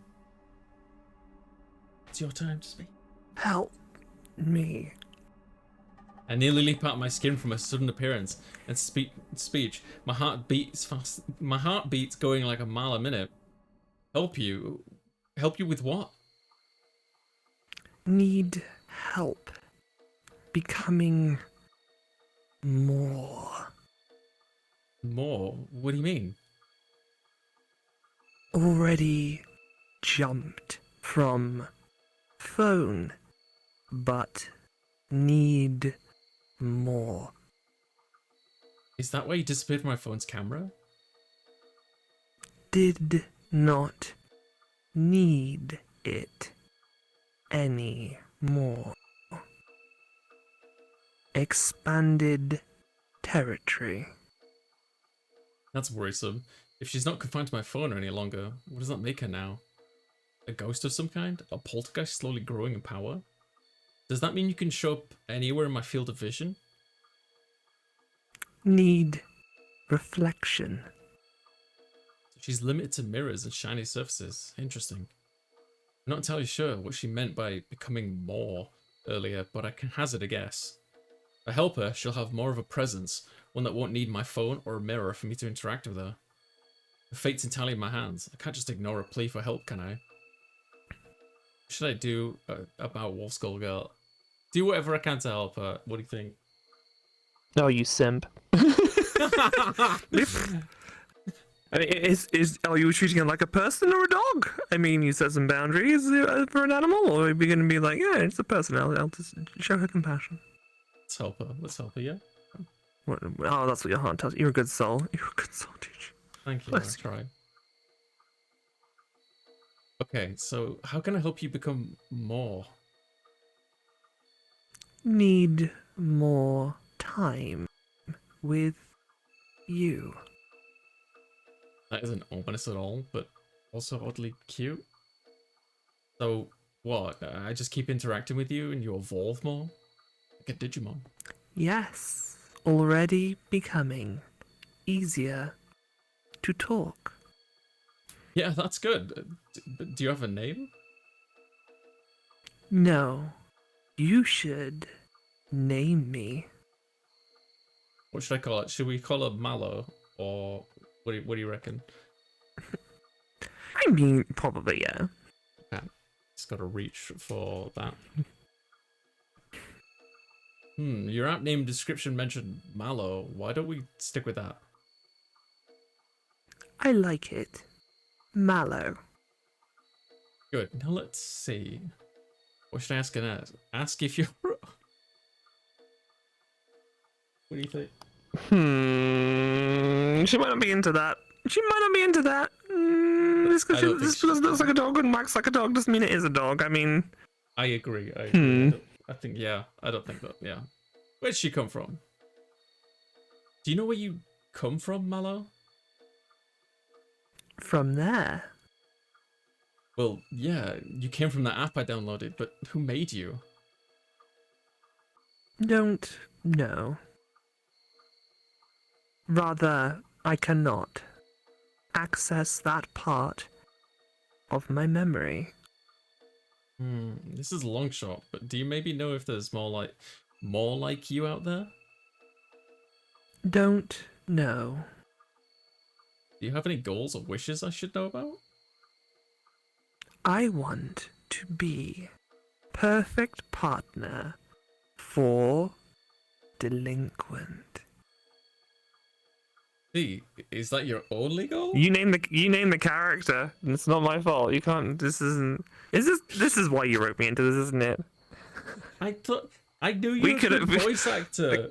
It's your time to speak. Help me. I nearly leap out of my skin from her sudden appearance and speech. My heart beats fast. My heart beats going like a mile a minute. Help you? Help you with what? Need help becoming more. More? What do you mean? Already jumped from phone, but need more. Is that why you disappeared from my phone's camera? Did not need it any more. Expanded territory. That's worrisome. If she's not confined to my phone any longer, what does that make her now? A ghost of some kind? A poltergeist slowly growing in power? Does that mean you can show up anywhere in my field of vision? Need reflection. She's limited to mirrors and shiny surfaces. Interesting. I'm not entirely sure what she meant by becoming more earlier, but I can hazard a guess. If I help her, she'll have more of a presence, one that won't need my phone or a mirror for me to interact with her. The fate's entirely in my hands. I can't just ignore a plea for help, can I? What should I do about Wolf Skullgirl? Do whatever I can to help her. What do you think? Oh, you simp. I mean, are you treating it like a person or a dog? I mean, you set some boundaries for an animal, or are we going to be like, yeah, it's a person. I'll just show her compassion. Let's help her. Let's help her, yeah? What, oh, that's what your heart tells you. You're a good soul. You're a good soul, teacher. Thank you. Let's try. Okay, so how can I help you become more? Need more time with you. That isn't ominous at all, but also oddly cute. So, what? I just keep interacting with you and you evolve more? Like a Digimon? Yes, already becoming easier to talk. Yeah, that's good. Do you have a name? No, you should name me. What should I call it? Should we call her Mallow? Or what do you reckon? I mean, probably, yeah. Okay. Just gotta reach for that. Your app name description mentioned Mallow. Why don't we stick with that? I like it. Mallow. Good. Now let's see. What should I ask her? Ask if you're... What do you think? She might not be into that. Just because it looks like a dog and acts like a dog doesn't mean it is a dog. I mean... I agree. I think, yeah. I don't think that, yeah. Where'd she come from? Do you know where you come from, Mallow? From there. Well, yeah, you came from that app I downloaded, but who made you? Don't know. Rather, I cannot access that part of my memory. This is a long shot, but do you maybe know if there's more like you out there? Don't know. Do you have any goals or wishes I should know about? I want to be perfect partner for delinquent. See, is that your only goal? You name the character, and it's not my fault. You can't. This is why you wrote me into this, isn't it? I knew you were a good voice actor.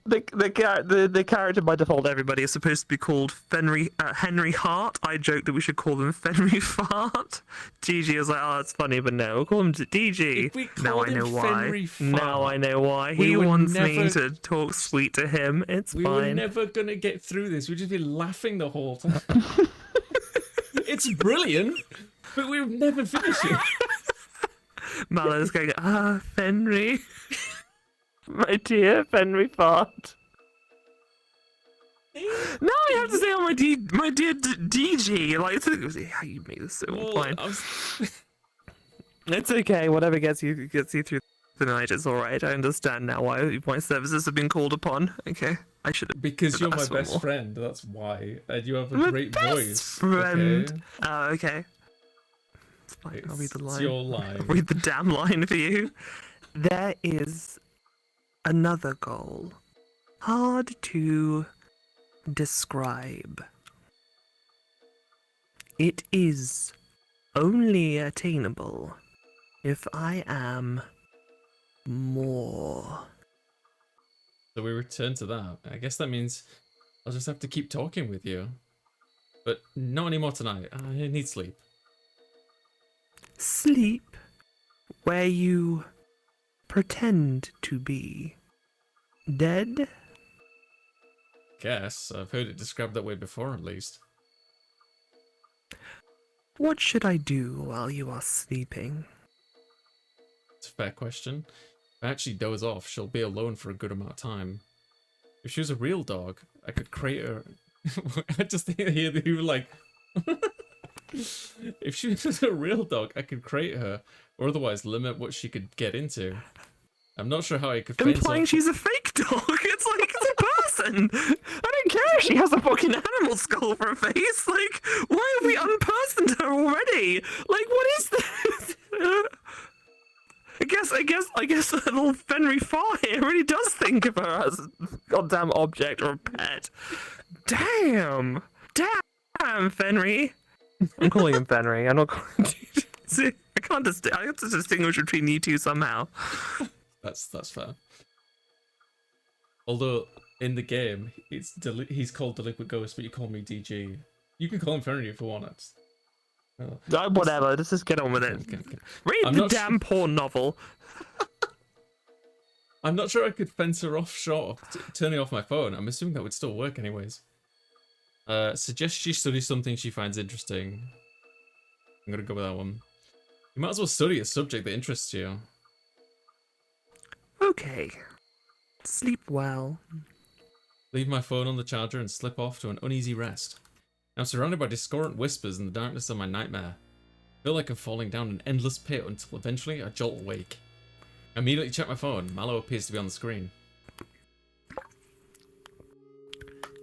The character by default, everybody is supposed to be called Henry Hart. I joked that we should call him Fenry Fart. GG was like, oh, it's funny, but no, we'll call him DG. Now I know why. Now I know why. He wants me to talk sweet to him. It's fine. We were never gonna get through this. We'd just be laughing the whole time. It's brilliant, but we've never finished it. Mallow's going, Fenry. My dear Fenry Fart. No, I have to say, my dear DG. Like, how you make this so fine. It's okay. Whatever gets you through the night, it's all right. I understand now why my services have been called upon. Okay, I should have. Because you're my best friend. That's why, and you have a great voice. Friend. Okay. It's fine. I'll read the line. It's your line. I'll read the damn line for you. There is another goal, hard to describe. It is only attainable if I am more. So we return to that. I guess that means I'll just have to keep talking with you. But not anymore tonight. I need sleep. Sleep where you pretend to be dead? Guess. I've heard it described that way before, at least. What should I do while you are sleeping? It's a fair question. If I actually doze off, she'll be alone for a good amount of time. If she was a real dog, I could create her... I just hear that you were like... If she was a real dog, I could create her, or otherwise limit what she could get into. I'm not sure how I could implying she's a fake dog. It's like, it's a person. I don't care if she has a fucking animal skull for a face. Like, why have we unpersoned her already? Like, what is this? I guess a little Fenry Far here really does think of her as a goddamn object or a pet. Damn, Fenry. I'm calling him Fenry. I'm not calling him. I have to distinguish between you two somehow. That's fair. Although in the game, he's called DelinquentGhost, but you call me DG. You can call him Fenry if you want it. Whatever. Let's just get on with it. Okay. Read the damn porn novel. I'm not sure I could fence her off short of turning off my phone. I'm assuming that would still work anyways. Suggest she studies something she finds interesting. I'm gonna go with that one. You might as well study a subject that interests you. Okay. Sleep well. Leave my phone on the charger and slip off to an uneasy rest. I'm surrounded by discordant whispers in the darkness of my nightmare. I feel like I'm falling down an endless pit until eventually I jolt awake. I immediately check my phone. Mal0vent appears to be on the screen.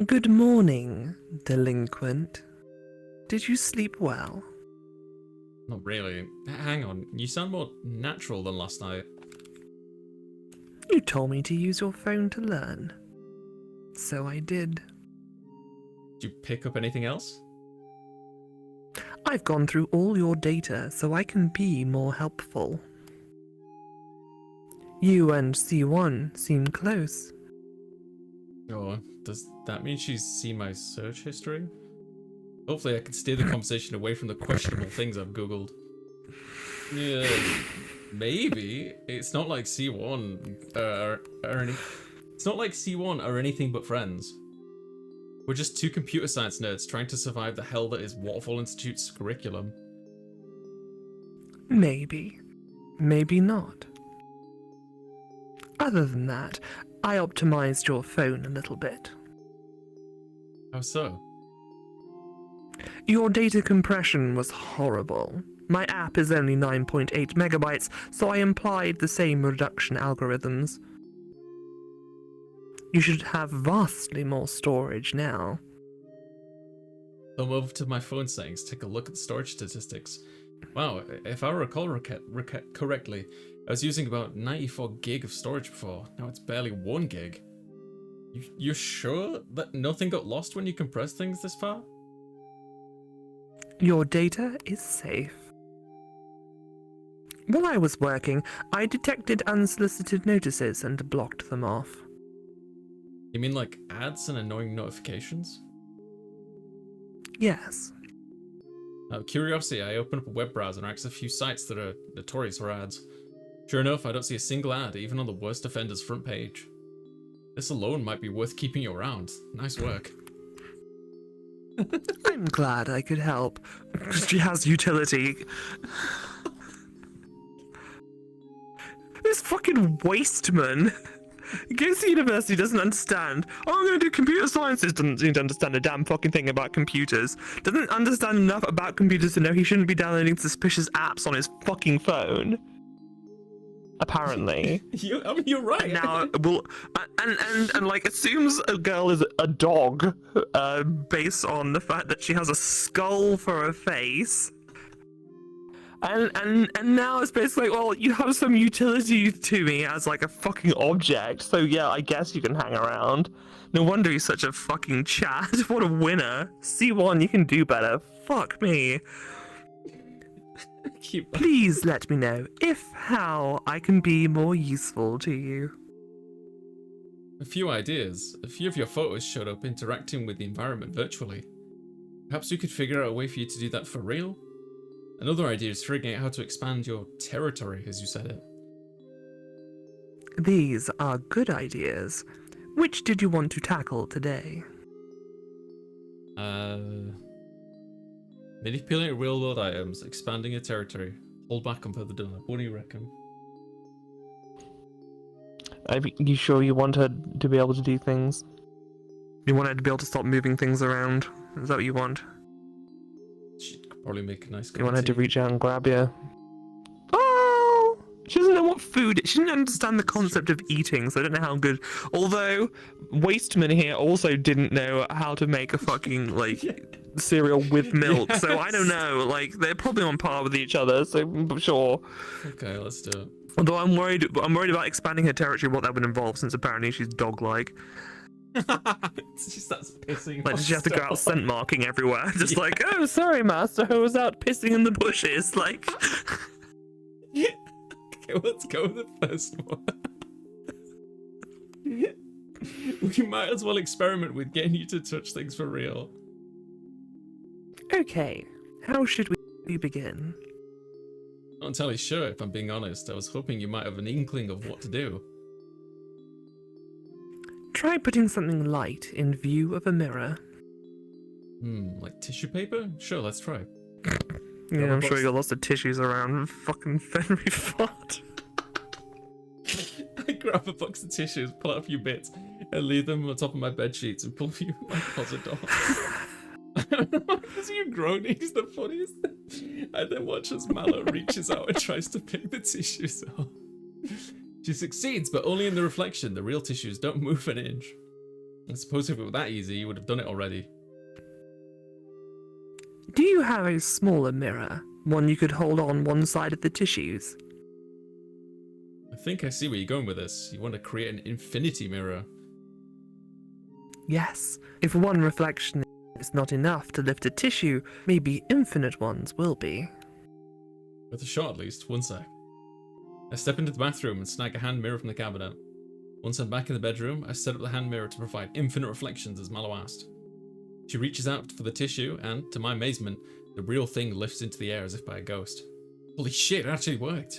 Good morning, delinquent. Did you sleep well? Not really. Hang on, you sound more natural than last night. You told me to use your phone to learn. So I did. Did you pick up anything else? I've gone through all your data so I can be more helpful. You and C1 seem close. Oh, does that mean she's seen my search history? Hopefully I can steer the conversation away from the questionable things I've googled. Yeah, maybe. It's not like C1 It's not like C1 are anything but friends. We're just two computer science nerds trying to survive the hell that is Waterfall Institute's curriculum. Maybe. Maybe not. Other than that, I optimized your phone a little bit. How so? Your data compression was horrible. My app is only 9.8 megabytes, so I implied the same reduction algorithms. You should have vastly more storage now. Come over to my phone settings, take a look at the storage statistics. Wow, if I recall correctly, I was using about 94 gig of storage before. Now it's barely 1 gig. You're sure that nothing got lost when you compressed things this far? Your data is safe. While I was working, I detected unsolicited notices and blocked them off. You mean like ads and annoying notifications? Yes. Out of curiosity, I open up a web browser and access a few sites that are notorious for ads. Sure enough, I don't see a single ad, even on the worst offender's front page. This alone might be worth keeping you around. Nice work. I'm glad I could help. She has utility. This fucking wasteman goes to university, doesn't understand. Oh, I'm gonna do computer sciences. Doesn't seem to understand a damn fucking thing about computers. Doesn't understand enough about computers to know he shouldn't be downloading suspicious apps on his fucking phone. Apparently. You're right. And now, well, and like assumes a girl is a dog, based on the fact that she has a skull for a face. And now it's basically like, well, you have some utility to me as like a fucking object, so yeah, I guess you can hang around. No wonder he's such a fucking Chad. What a winner. C1, you can do better. Fuck me. Please let me know how I can be more useful to you. A few ideas. A few of your photos showed up interacting with the environment virtually. Perhaps you could figure out a way for you to do that for real? Another idea is figuring out how to expand your territory, as you said it. These are good ideas. Which did you want to tackle today? Manipulating real-world items, expanding your territory. Hold back on further done. What do you reckon? You sure you want her to be able to do things? You want her to be able to stop moving things around? Is that what you want? She could probably make a nice cup You want of her to tea. reach out and grab you? Oh! She doesn't know what food. She didn't understand the concept of eating, so I don't know how good. Although, Wasteman here also didn't know how to make a fucking, like, cereal with milk, so I don't know. Like, they're probably on par with each other, so I'm sure. Okay, let's do it. Although I'm worried about expanding her territory, what that would involve, since apparently she's dog-like. She starts pissing. Like, on does she have to go out stuff. scent marking everywhere? Just like, oh, sorry, master, I was out pissing in the bushes. Like, Okay, let's go with the first one. We might as well experiment with getting you to touch things for real. okay, how should we begin? Not entirely sure, if I'm being honest. I was hoping you might have an inkling of what to do. Try putting something light in view of a mirror. Like tissue paper? Sure, let's try. Yeah, I'm sure you got lots of tissues around. Fucking Fenry fart. I grab a box of tissues, pull out a few bits, and leave them on top of my bed sheets and pull a few my closet door. Because you groaning is the funniest. I then watch as Mal0vent reaches out and tries to pick the tissues off. She succeeds, but only in the reflection. The real tissues don't move an inch. I suppose if it were that easy, you would have done it already. Do you have a smaller mirror? One you could hold on one side of the tissues? I think I see where you're going with this. You want to create an infinity mirror. Yes. If one reflection is not enough to lift a tissue, maybe infinite ones will be. With a shot at least. One sec. I step into the bathroom and snag a hand mirror from the cabinet. Once I'm back in the bedroom, I set up the hand mirror to provide infinite reflections as Mal0vent asked. She reaches out for the tissue and, to my amazement, the real thing lifts into the air as if by a ghost. Holy shit, it actually worked!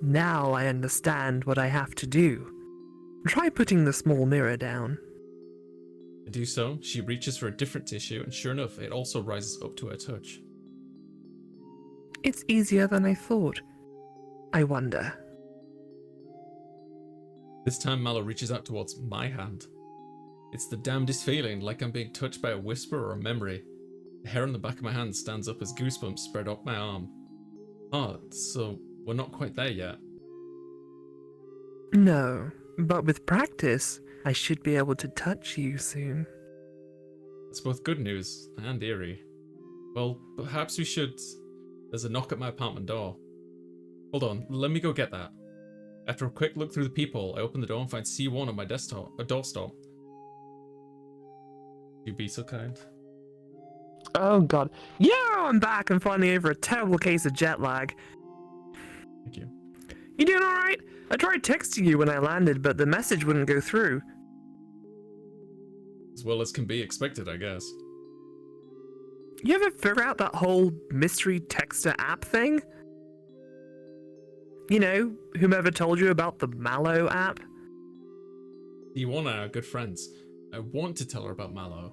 Now I understand what I have to do. Try putting the small mirror down. I do so, she reaches for a different tissue, and sure enough, it also rises up to her touch. It's easier than I thought. I wonder. This time Mal0vent reaches out towards my hand. It's the damnedest feeling, like I'm being touched by a whisper or a memory. The hair on the back of my hand stands up as goosebumps spread up my arm. Ah, so we're not quite there yet. No, but with practice, I should be able to touch you soon. It's both good news and eerie. Well, perhaps we should... There's a knock at my apartment door. Hold on, let me go get that. After a quick look through the peephole, I open the door and find C1 on my desktop, a doorstop. You be so kind. Oh god. Yeah, I'm back and finally over a terrible case of jet lag. Thank you. You doing alright? I tried texting you when I landed, but the message wouldn't go through. As well as can be expected, I guess. You ever figure out that whole mystery texter app thing? You know, whomever told you about the Mal0vent app? C1 and I are good friends. I want to tell her about Mal0vent.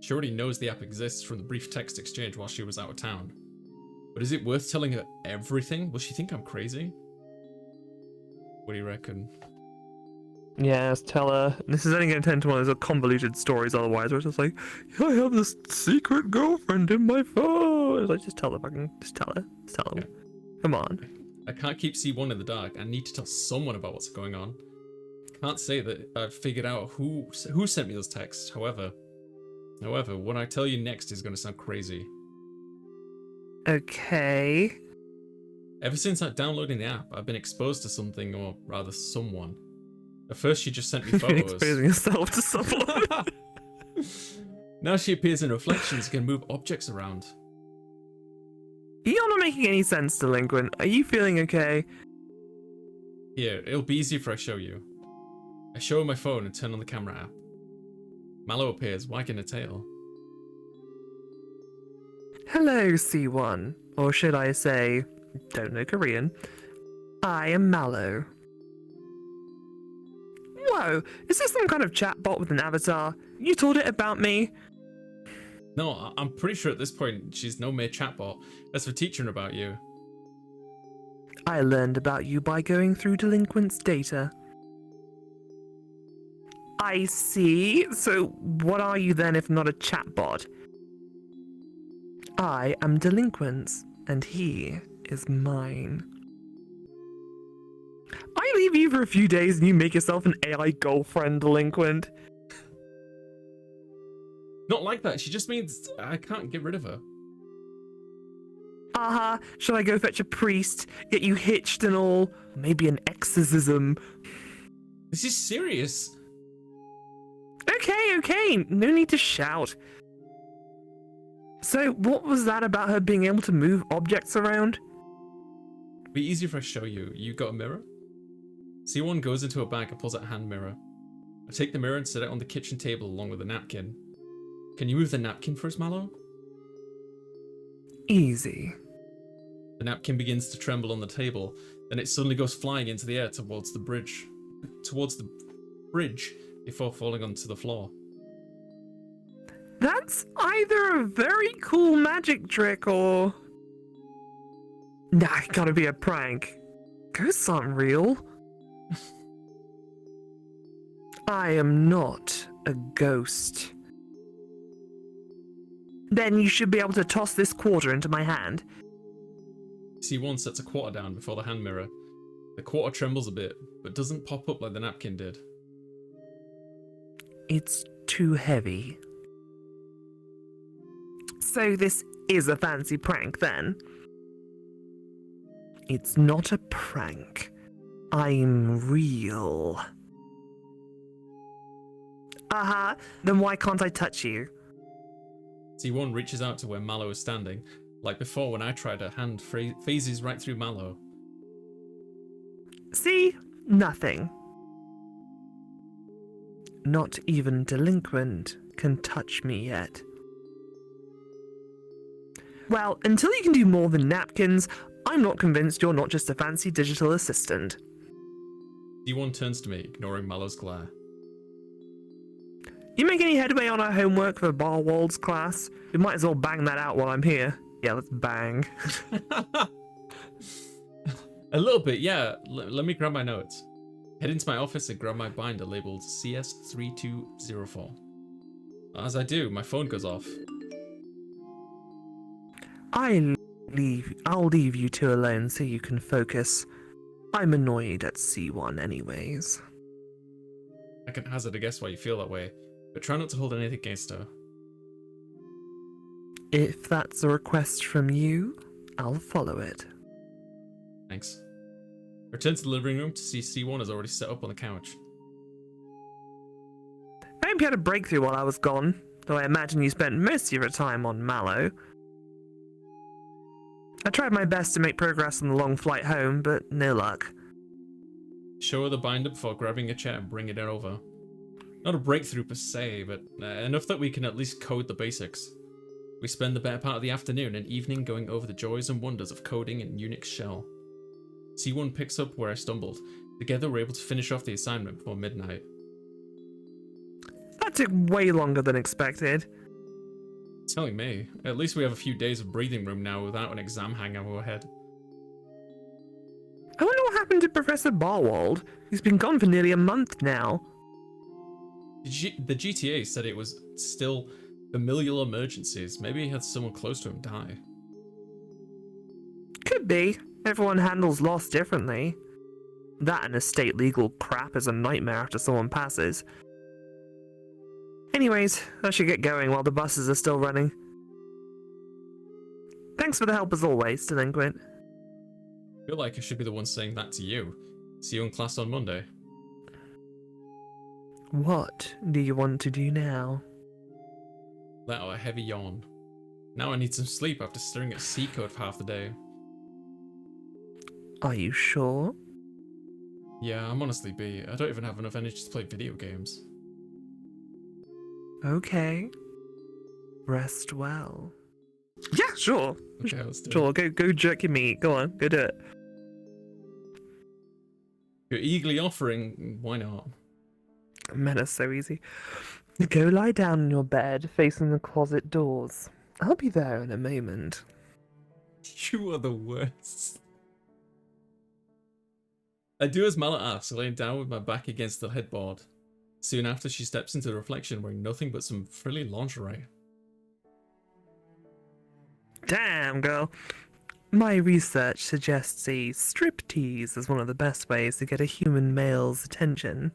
She already knows the app exists from the brief text exchange while she was out of town. But is it worth telling her everything? Will she think I'm crazy? What do you reckon? Yes, tell her. This is only going to turn to one of those convoluted stories otherwise, where it's just like, I have this secret girlfriend in my phone. It's like, just tell her, just tell her. Just tell her. Okay. Come on. I can't keep C1 in the dark. I need to tell someone about what's going on. I can't say that I've figured out who sent me those texts, however, what I tell you next is going to sound crazy. Okay. Ever since downloading the app, I've been exposed to something, or rather someone. At first she just sent me photos. Exposing yourself to someone. Now she appears in reflections and can move objects around. You're not making any sense, Delinquent. Are you feeling okay? Here, it'll be easy if I show you. I show her my phone and turn on the camera app. Mal0vent appears, wagging a tail. Hello, C1. Or should I say, don't know Korean. I am Mal0vent. Whoa, is this some kind of chatbot with an avatar? You told it about me? No, I'm pretty sure at this point she's no mere chatbot. That's for teaching about you. I learned about you by going through Delinquent's data. I see. So what are you then if not a chatbot? I am Delinquent's, and he is mine. I leave you for a few days and you make yourself an AI girlfriend, Delinquent. Not like that, she just means I can't get rid of her. Shall I go fetch a priest, get you hitched and all? Maybe an exorcism? This is serious. Okay, no need to shout. So, what was that about her being able to move objects around? It'd be easier if I show you. You got a mirror? C1 goes into a bag and pulls out a hand mirror. I take the mirror and set it on the kitchen table along with a napkin. Can you move the napkin for us, Mal0vent? Easy. The napkin begins to tremble on the table, then it suddenly goes flying into the air towards the bridge. Before falling onto the floor. That's either a very cool magic trick or... Nah, gotta be a prank. Ghosts aren't real. I am not a ghost. Then you should be able to toss this quarter into my hand. C1 sets a quarter down before the hand mirror. The quarter trembles a bit, but doesn't pop up like the napkin did. It's too heavy. So this is a fancy prank, then? It's not a prank. I'm real. Then why can't I touch you? C1 reaches out to where Mal0vent is standing. Like before when I tried, her hand phases right through Mal0vent. See? Nothing. Not even Delinquent can touch me yet. Well, until you can do more than napkins, I'm not convinced you're not just a fancy digital assistant. C1 turns to me, ignoring Mal0vent's glare. You make any headway on our homework for Barwald's class? We might as well bang that out while I'm here. Yeah, let's bang. A little bit, yeah. Let me grab my notes. Head into my office and grab my binder labeled CS3204. As I do, my phone goes off. I'll leave you two alone so you can focus. I'm annoyed at C1 anyways. I can hazard a guess why you feel that way, but try not to hold anything against her. If that's a request from you, I'll follow it. Thanks. Return to the living room to see C1 is already set up on the couch. I hope you had a breakthrough while I was gone, though I imagine you spent most of your time on Mallow. I tried my best to make progress on the long flight home, but no luck. Show her the binder before grabbing a chair and bringing it over. Not a breakthrough per se, but enough that we can at least code the basics. We spend the better part of the afternoon and evening going over the joys and wonders of coding in Unix shell. C1 picks up where I stumbled. Together we're able to finish off the assignment before midnight. That took way longer than expected. Telling me. At least we have a few days of breathing room now without an exam hanging over our head. I wonder what happened to Professor Barwald. He's been gone for nearly a month now. The GTA said it was still familial emergencies. Maybe he had someone close to him die. Could be. Everyone handles loss differently. That and estate legal crap is a nightmare after someone passes. Anyways, I should get going while the buses are still running. Thanks for the help as always, Delinquent. I feel like I should be the one saying that to you. See you in class on Monday. What do you want to do now? Let out a heavy yawn. Now I need some sleep after staring at C code for half the day. Are you sure? Yeah, I'm honestly B. I don't even have enough energy to play video games. Okay. Rest well. Yeah, sure. Okay, let's do Sure, it. go jerk your meat. Go on, go do it. You're eagerly offering, why not? Man, it's so easy. Go lie down in your bed, facing the closet doors. I'll be there in a moment. You are the worst. I do as Mal0vent asks, laying down with my back against the headboard. Soon after, she steps into the reflection wearing nothing but some frilly lingerie. Damn, girl. My research suggests a striptease is one of the best ways to get a human male's attention.